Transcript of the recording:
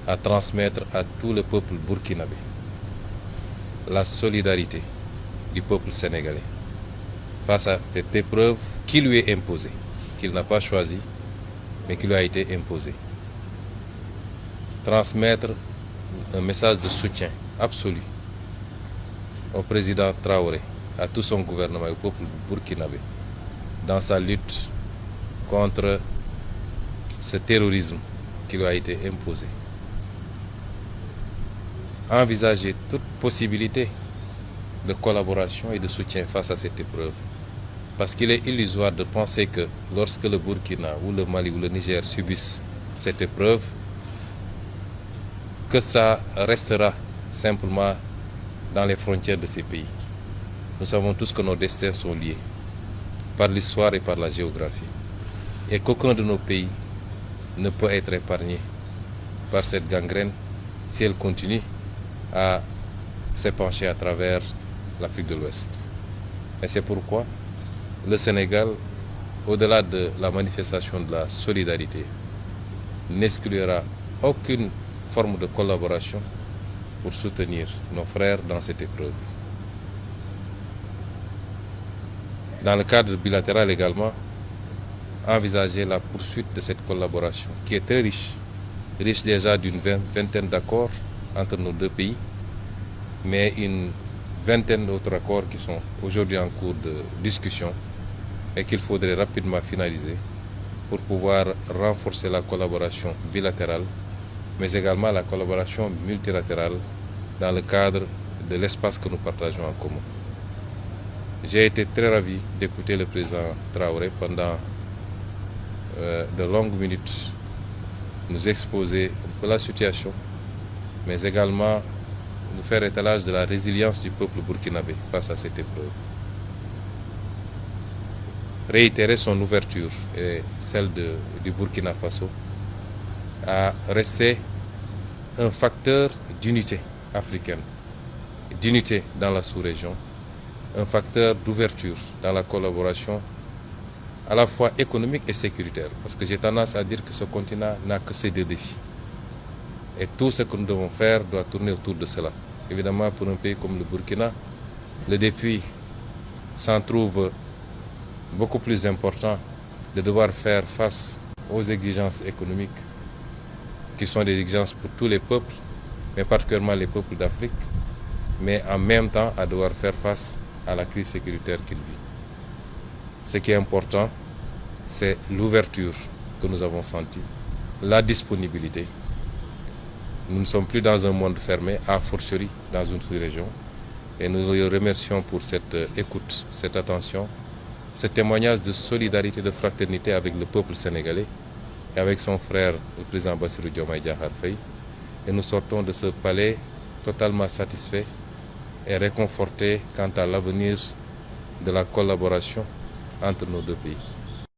à transmettre à tout le peuple burkinabé la solidarité du peuple sénégalais face à cette épreuve qui lui est imposée, qu'il n'a pas choisie, mais qui lui a été imposée. Transmettre un message de soutien absolu au président Traoré, à tout son gouvernement et au peuple burkinabé dans sa lutte contre ce terrorisme qui lui a été imposé. Envisager toute possibilité de collaboration et de soutien face à cette épreuve. Parce qu'il est illusoire de penser que lorsque le Burkina ou le Mali ou le Niger subissent cette épreuve, que ça restera simplement dans les frontières de ces pays. Nous savons tous que nos destins sont liés par l'histoire et par la géographie. Et qu'aucun de nos pays ne peut être épargné par cette gangrène si elle continue à s'épancher à travers l'Afrique de l'Ouest. Et c'est pourquoi le Sénégal, au-delà de la manifestation de la solidarité, n'exclura aucune forme de collaboration pour soutenir nos frères dans cette épreuve. Dans le cadre bilatéral également, envisager la poursuite de cette collaboration qui est très riche déjà d'une vingtaine d'accords entre nos deux pays, mais une vingtaine d'autres accords qui sont aujourd'hui en cours de discussion et qu'il faudrait rapidement finaliser pour pouvoir renforcer la collaboration bilatérale, mais également la collaboration multilatérale dans le cadre de l'espace que nous partageons en commun. J'ai été très ravi d'écouter le président Traoré pendant de longues minutes nous exposer un peu la situation, mais également nous faire étalage de la résilience du peuple burkinabé face à cette épreuve. Réitérer son ouverture et celle du Burkina Faso à rester un facteur d'unité africaine, d'unité dans la sous-région, un facteur d'ouverture dans la collaboration à la fois économique et sécuritaire, parce que j'ai tendance à dire que ce continent n'a que ces deux défis. Et tout ce que nous devons faire doit tourner autour de cela. Évidemment, pour un pays comme le Burkina, le défi s'en trouve beaucoup plus important de devoir faire face aux exigences économiques, qui sont des exigences pour tous les peuples, mais particulièrement les peuples d'Afrique, mais en même temps à devoir faire face à la crise sécuritaire qu'il vit. Ce qui est important, c'est l'ouverture que nous avons sentie, la disponibilité. Nous ne sommes plus dans un monde fermé, a fortiori dans une sous-région. Et nous le remercions pour cette écoute, cette attention, ce témoignage de solidarité, de fraternité avec le peuple sénégalais et avec son frère, le président Bassirou Diomaye Diakhar Faye. Et nous sortons de ce palais totalement satisfaits et réconfortés quant à l'avenir de la collaboration entre nos deux pays.